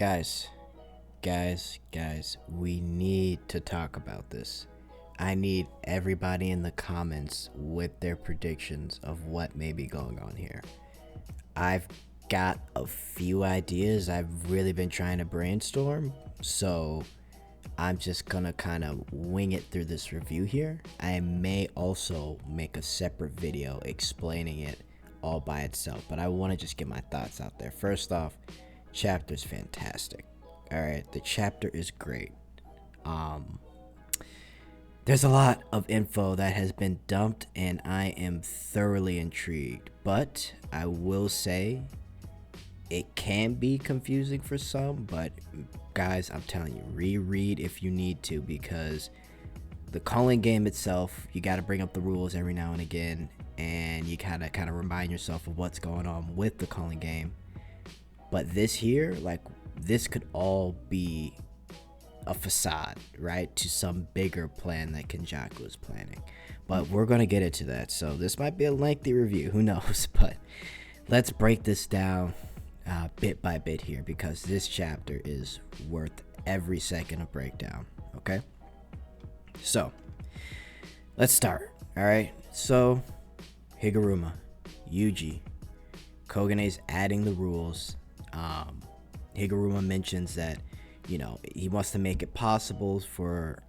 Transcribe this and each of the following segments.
Guys, guys, we need to talk about this. I need everybody in the comments with their predictions of what may be going on here. I've got a few ideas I've really been trying to brainstorm, so I'm just gonna kind of wing it through this review here. I may also make a separate video explaining it all by itself, but I want to just get my thoughts out there. First off, chapter's fantastic. All right, the chapter is great. There's a lot of info that has been dumped, and I am thoroughly intrigued. But I will say, it can be confusing for some. But guys, I'm telling you, reread if you need to, because the calling game itself, you got to bring up the rules every now and again, and you kind of remind yourself of what's going on with the calling game. But this here, like, this could all be a facade, right, to some bigger plan that Kenjaku is planning. But we're going to get into that. So this might be a lengthy review, who knows? But let's break this down bit by bit here, because this chapter is worth every second of breakdown, okay? So let's start. All right, so Higuruma, Yuji, Kogane's adding the rules. Higuruma mentions that, you know, he wants to make it possible for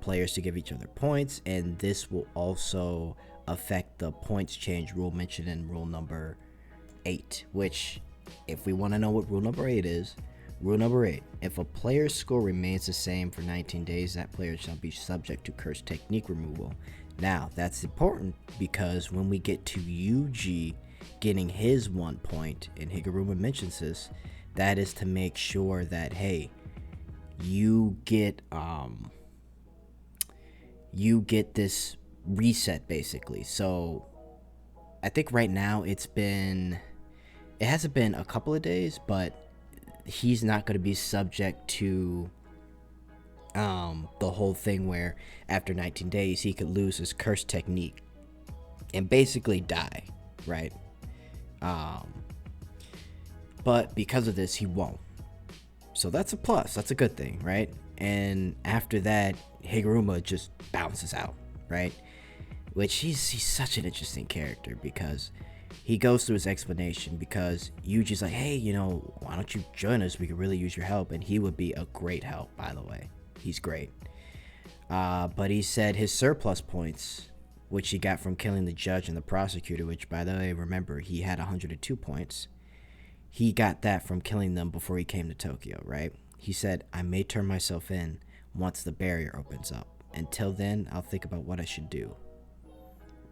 players to give each other points, and this will also affect the points change rule mentioned in rule number 8, which, if we want to know what rule number 8 is, rule number 8, if a player's score remains the same for 19 days, that player shall be subject to curse technique removal. Now, that's important because when we get to Yuji getting his 1 point, and Higuruma mentions this, that is to make sure that, hey, you get this reset, basically. So I think right now it hasn't been a couple of days, but he's not going to be subject to the whole thing where after 19 days he could lose his curse technique and basically die, right? But because of this, he won't. So that's a plus. That's a good thing, right? And after that, Higuruma just bounces out, right? Which he's such an interesting character, because he goes through his explanation, because Yuji's like, hey, you know, why don't you join us? We could really use your help. And he would be a great help, by the way. He's great. But he said his surplus points, which he got from killing the judge and the prosecutor, which, by the way, remember, he had 102 points. He got that from killing them before he came to Tokyo, right? He said, I may turn myself in once the barrier opens up. Until then, I'll think about what I should do,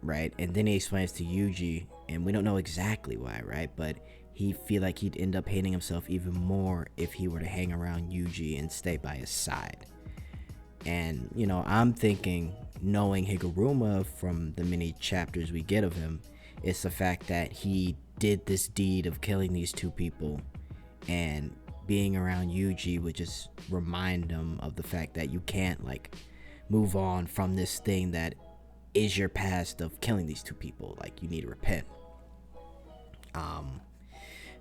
right? And then he explains to Yuji, and we don't know exactly why, right? But he feel like he'd end up hating himself even more if he were to hang around Yuji and stay by his side. And, you know, I'm thinking, knowing Higuruma from the many chapters we get of him, it's the fact that he did this deed of killing these two people, and being around Yuji would just remind him of the fact that you can't, like, move on from this thing that is your past of killing these two people. Like, you need to repent.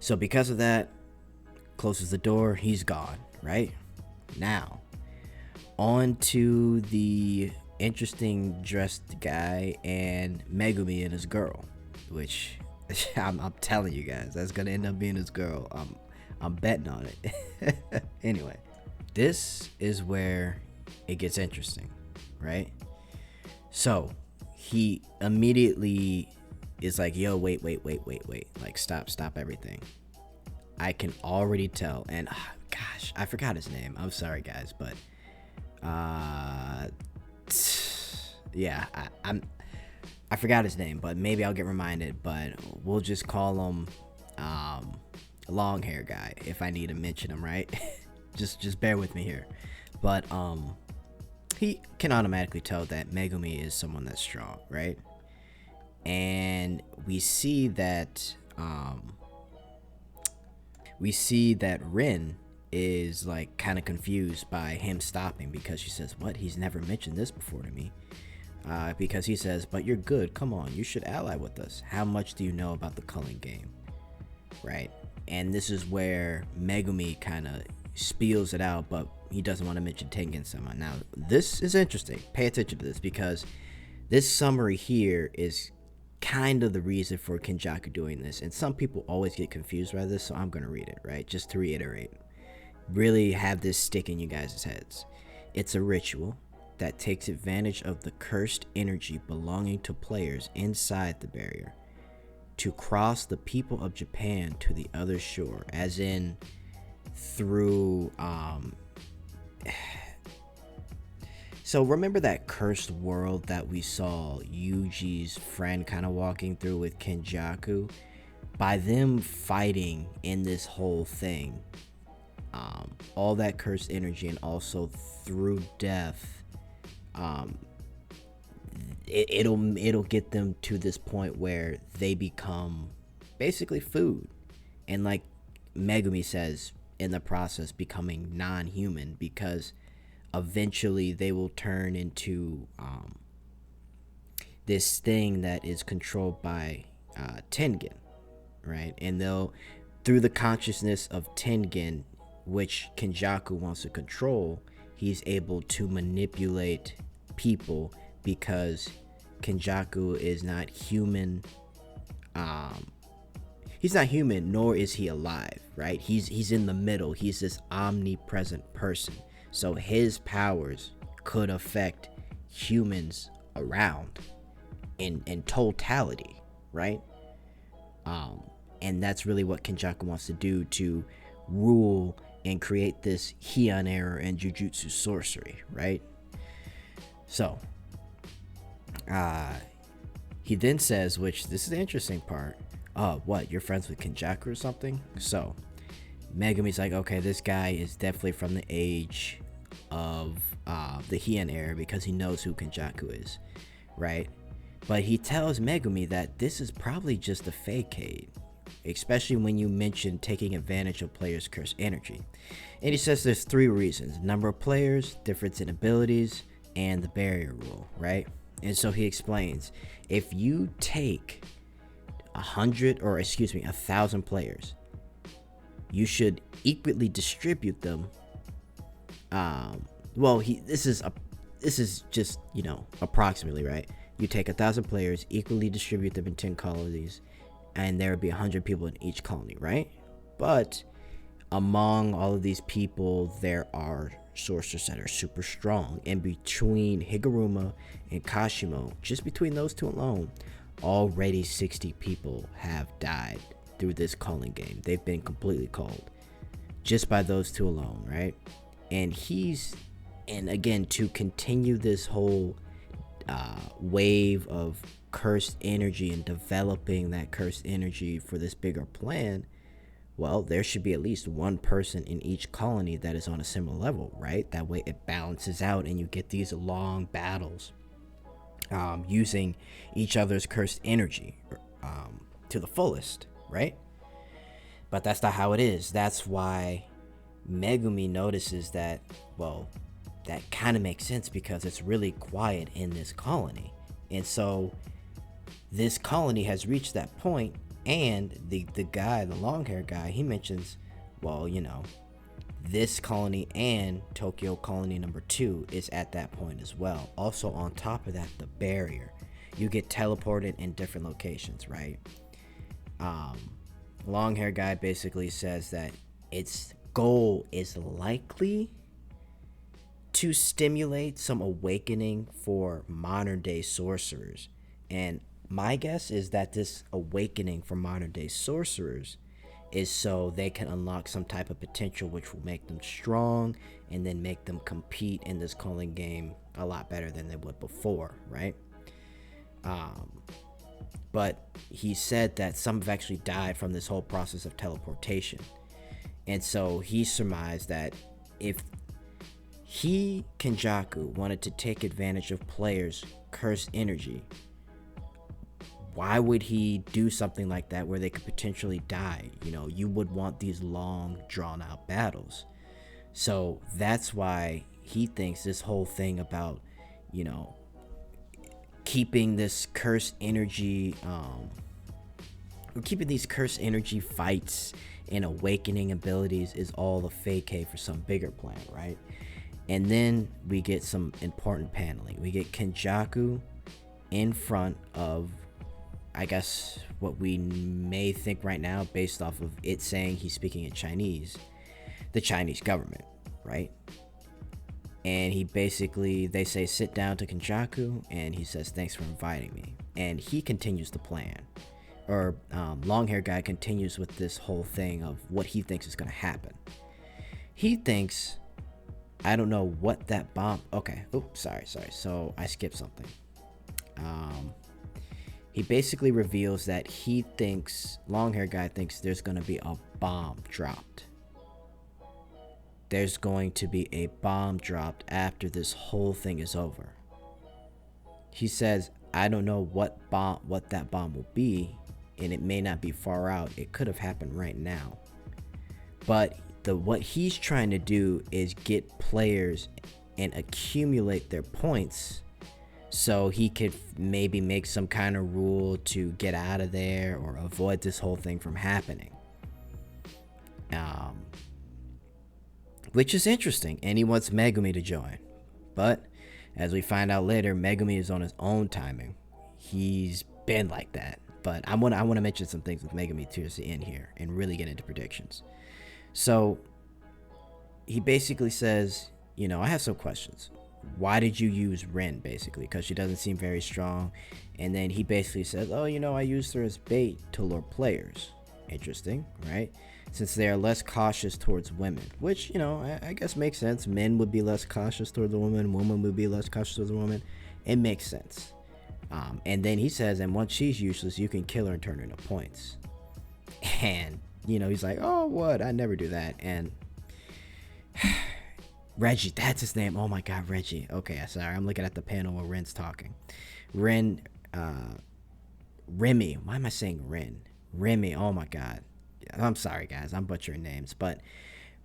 So because of that, closes the door, he's gone, right? Now, on to the interesting dressed guy and Megumi and his girl, which I'm telling you guys, that's gonna end up being his girl. I'm betting on it. Anyway, this is where it gets interesting, right? So he immediately is like, yo, wait, like, stop everything. I can already tell, and gosh, I forgot his name, I'm sorry guys, but yeah, I forgot his name, but maybe I'll get reminded. But we'll just call him long hair guy if I need to mention him, right? just bear with me here. But he can automatically tell that Megumi is someone that's strong, right? And we see that Rin is, like, kind of confused by him stopping, because she says, what, he's never mentioned this before to me. Because he says, but you're good, come on, you should ally with us. How much do you know about the culling game? Right? And this is where Megumi kind of spiels it out, but he doesn't want to mention Tengen-sama. Now, this is interesting. Pay attention to this, because this summary here is kind of the reason for Kenjaku doing this. And some people always get confused by this, so I'm going to read it, right? Just to reiterate. Really have this stick in you guys' heads. It's a ritual that takes advantage of the cursed energy belonging to players inside the barrier to cross the people of Japan to the other shore, as in through so remember that cursed world that we saw Yuji's friend kind of walking through with Kenjaku? By them fighting in this whole thing, all that cursed energy, and also through death, it'll get them to this point where they become basically food, and like Megumi says, in the process becoming non-human, because eventually they will turn into this thing that is controlled by Tengen, right? And they'll, through the consciousness of Tengen, which Kenjaku wants to control, he's able to manipulate people, because Kenjaku is not human. He's not human, nor is he alive, right? He's in the middle. He's this omnipresent person. So his powers could affect humans around in totality, right? And that's really what Kenjaku wants to do, to rule and create this Heian era and Jujutsu sorcery, right? So, he then says, which this is the interesting part, what, you're friends with Kenjaku or something? So Megumi's like, okay, this guy is definitely from the age of the Heian era, because he knows who Kenjaku is, right? But he tells Megumi that this is probably just a facade, especially when you mention taking advantage of players' cursed energy. And he says there's 3 reasons: number of players, difference in abilities, and the barrier rule, right? And so he explains, if you take 1,000 players, you should equally distribute them. This is just, approximately, right? You take 1,000 players, equally distribute them in 10 colonies, and there would be 100 people in each colony, right? But among all of these people, there are sorcerers that are super strong. And between Higuruma and Kashimo, just between those 2 alone, already 60 people have died through this calling game. They've been completely called just by those 2 alone, right? And again, to continue this whole wave of cursed energy and developing that cursed energy for this bigger plan, well, there should be at least 1 person in each colony that is on a similar level, right? That way it balances out and you get these long battles using each other's cursed energy to the fullest, right? But that's not how it is. That's why Megumi notices that, well, that kind of makes sense, because it's really quiet in this colony. And so this colony has reached that point, and the guy, the long hair guy, he mentions, well, this colony and Tokyo colony number 2 is at that point as well. Also, on top of that, the barrier, you get teleported in different locations, right? Long hair guy basically says that its goal is likely to stimulate some awakening for modern day sorcerers. And my guess is that this awakening for modern day sorcerers is so they can unlock some type of potential which will make them strong, and then make them compete in this calling game a lot better than they would before, right? But he said that some have actually died from this whole process of teleportation. And so he surmised that if Kenjaku, wanted to take advantage of players' cursed energy, why would he do something like that where they could potentially die? You would want these long, drawn-out battles. So that's why he thinks this whole thing about, keeping this cursed energy, keeping these cursed energy fights and awakening abilities is all the fake for some bigger plan, right? And then we get some important paneling. We get Kenjaku in front of, I guess, what we may think right now, based off of it saying he's speaking in Chinese, the Chinese government, right? And he basically, they say, sit down to Kenjaku, and he says, thanks for inviting me. And he continues the plan. Or long hair guy continues with this whole thing of what he thinks is going to happen. He thinks, I don't know what that bomb, okay, oops, sorry, so I skipped something. He basically reveals that he thinks, long hair guy thinks there's going to be a bomb dropped. There's going to be a bomb dropped after this whole thing is over. He says, I don't know what that bomb will be, and it may not be far out. It could have happened right now. But what he's trying to do is get players and accumulate their points so he could maybe make some kind of rule to get out of there or avoid this whole thing from happening. Which is interesting, and he wants Megumi to join. But as we find out later, Megumi is on his own timing. He's been like that. But I want to mention some things with Megumi towards the end here and really get into predictions. So he basically says, you know, I have some questions. Why did you use Rin, basically? Because she doesn't seem very strong. And then he basically says, oh, you know, I used her as bait to lure players. Interesting, right? Since they are less cautious towards women, which, you know, I guess makes sense. Men would be less cautious towards a woman. Women would be less cautious towards a woman. It makes sense. And then he says, and once she's useless, you can kill her and turn her into points. And, you know, he's like, oh, what? I never do that. And Reggie, that's his name. Oh my God, Reggie. Okay, sorry. I'm looking at the panel where Ren's talking. Remy. Why am I saying Ren? Remy. Oh my God. I'm sorry, guys. I'm butchering names. But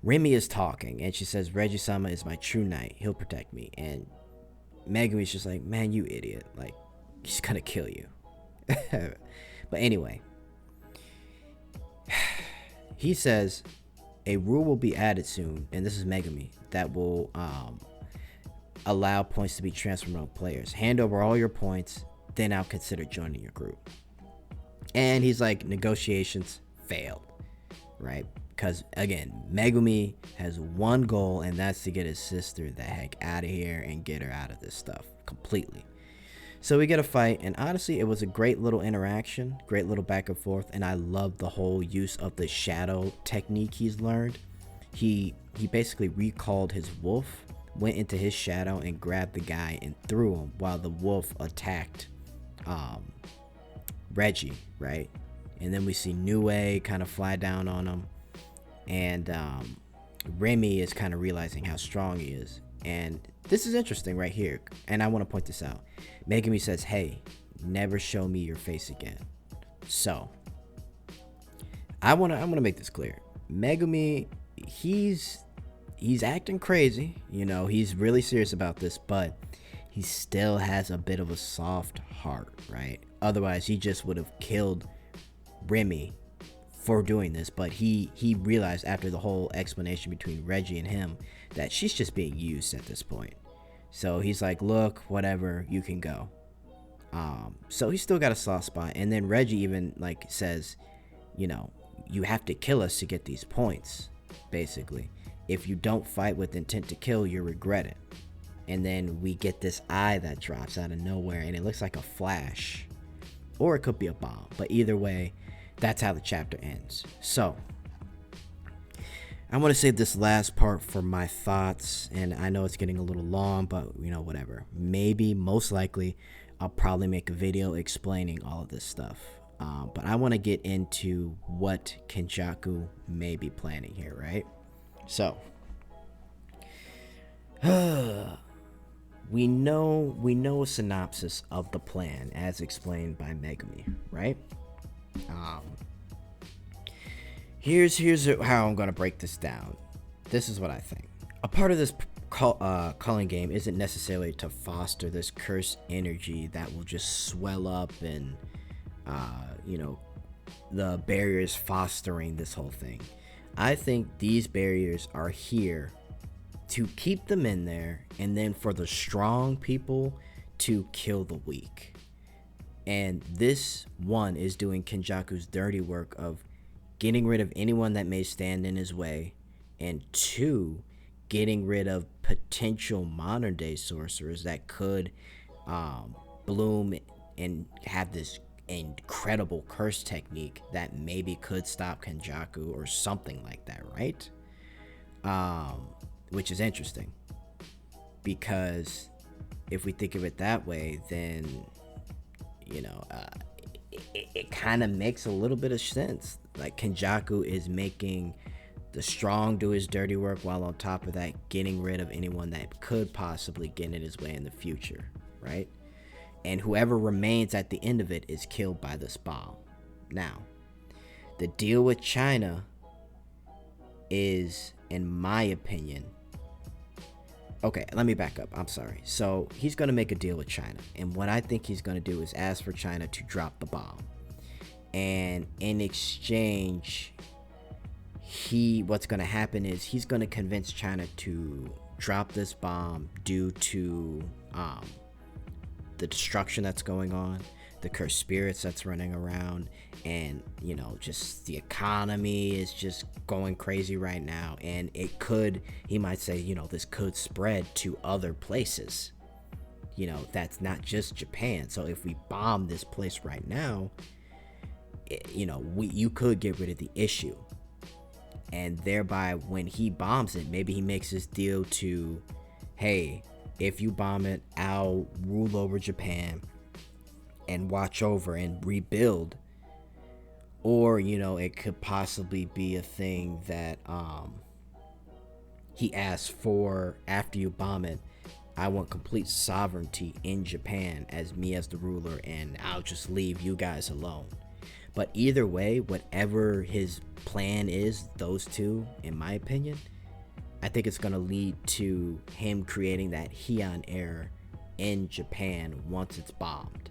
Remy is talking, and she says, Reggie-sama is my true knight. He'll protect me. And Megumi's just like, man, you idiot. Like, he's gonna kill you. But anyway, he says a rule will be added soon, and this is Megumi, that will allow points to be transferred among players. Hand over all your points, then I'll consider joining your group. And he's like, negotiations failed, right? Because again, Megumi has one goal, and that's to get his sister the heck out of here and get her out of this stuff completely. So we get a fight, and honestly, it was a great little interaction, great little back and forth, and I love the whole use of the shadow technique he's learned. He basically recalled his wolf, went into his shadow, and grabbed the guy and threw him while the wolf attacked Reggie, right? And then we see Nue kind of fly down on him, and Remy is kind of realizing how strong he is. And this is interesting right here, and I want to point this out. Megumi says, hey, never show me your face again. So I want to make this clear. Megumi, he's acting crazy, you know, he's really serious about this, but he still has a bit of a soft heart, right? Otherwise he just would have killed Remy for doing this. But he realized after the whole explanation between Reggie and him that she's just being used at this point. So he's like, look, whatever, you can go. So he's still got a soft spot. And then Reggie even like says, you know, you have to kill us to get these points, basically. If you don't fight with intent to kill, you'll regret it. And then we get this eye that drops out of nowhere, and it looks like a flash, or it could be a bomb, but either way, that's how the chapter ends. So I want to save this last part for my thoughts, and I know it's getting a little long, but you know, whatever. Maybe, most likely, I'll probably make a video explaining all of this stuff. But I want to get into what Kenjaku may be planning here, right? So we know a synopsis of the plan as explained by Megumi, right? Here's how I'm gonna break this down. This is what I think. A part of this calling game isn't necessarily to foster this cursed energy that will just swell up and you know, the barriers fostering this whole thing. I think these barriers are here to keep them in there, and then for the strong people to kill the weak. And this one is doing Kenjaku's dirty work of getting rid of anyone that may stand in his way, and two, getting rid of potential modern day sorcerers that could bloom and have this incredible curse technique that maybe could stop Kenjaku or something like that, right? Which is interesting, because if we think of it that way, then it kind of makes a little bit of sense. Like, Kenjaku is making the strong do his dirty work, while on top of that getting rid of anyone that could possibly get in his way in the future, right? And whoever remains at the end of it is killed by this bomb. Now, the deal with China is, in my opinion, okay, let me back up. I'm sorry. So he's going to make a deal with China. And what I think he's going to do is ask for China to drop the bomb. And in exchange, what's going to happen is he's going to convince China to drop this bomb due to the destruction that's going on, the cursed spirits that's running around, and just the economy is just going crazy right now. And he might say, this could spread to other places, that's not just Japan. So if we bomb this place right now, you could get rid of the issue. And thereby, when he bombs it, maybe he makes this deal to, hey, if you bomb it, I'll rule over Japan and watch over and rebuild. Or, it could possibly be a thing that he asks for after you bomb it. I want complete sovereignty in Japan as me as the ruler, and I'll just leave you guys alone. But either way, whatever his plan is, those two, in my opinion, I think it's going to lead to him creating that Heian era in Japan once it's bombed.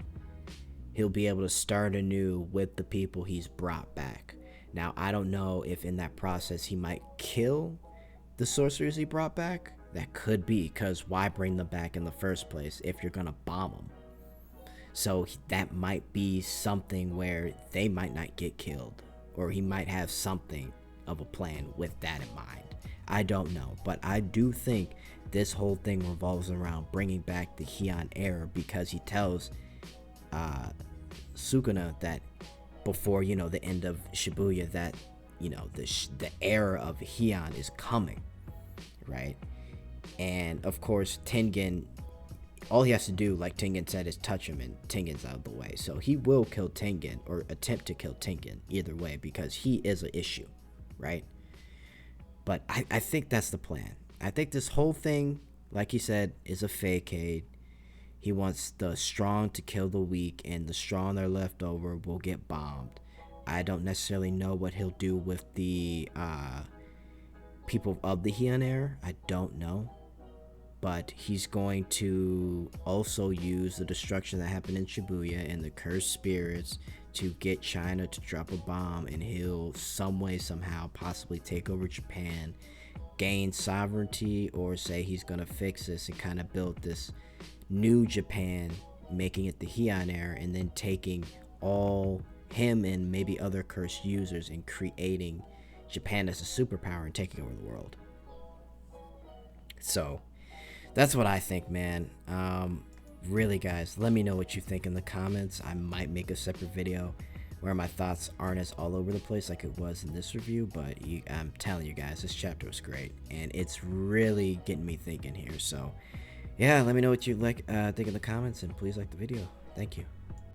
He'll be able to start anew with the people he's brought back. Now, I don't know if in that process he might kill the sorcerers he brought back. That could be, because why bring them back in the first place if you're going to bomb them? So that might be something where they might not get killed, or he might have something of a plan with that in mind. I don't know, but I do think this whole thing revolves around bringing back the Heian era, because he tells Sukuna that before the end of Shibuya that the era of Heian is coming, right? And of course Tengen, all he has to do, like Tengen said, is touch him, and Tengen's out of the way. So he will kill Tengen, or attempt to kill Tengen, either way, because he is an issue, right? But I think that's the plan. I think this whole thing, like he said, is a facade. He wants the strong to kill the weak, and the strong that are left over will get bombed. I don't necessarily know what he'll do with the people of the Heian era. I don't know. But he's going to also use the destruction that happened in Shibuya and the cursed spirits to get China to drop a bomb, and he'll some way, somehow, possibly take over Japan, gain sovereignty, or say he's going to fix this and kind of build this new Japan, making it the Heian era, and then taking all him and maybe other cursed users and creating Japan as a superpower and taking over the world. So that's what I think, man. Really, guys, let me know what you think in the comments. I might make a separate video where my thoughts aren't as all over the place like it was in this review, but I'm telling you guys, this chapter was great, and it's really getting me thinking here. So yeah, let me know what you think in the comments, and please like the video. Thank you.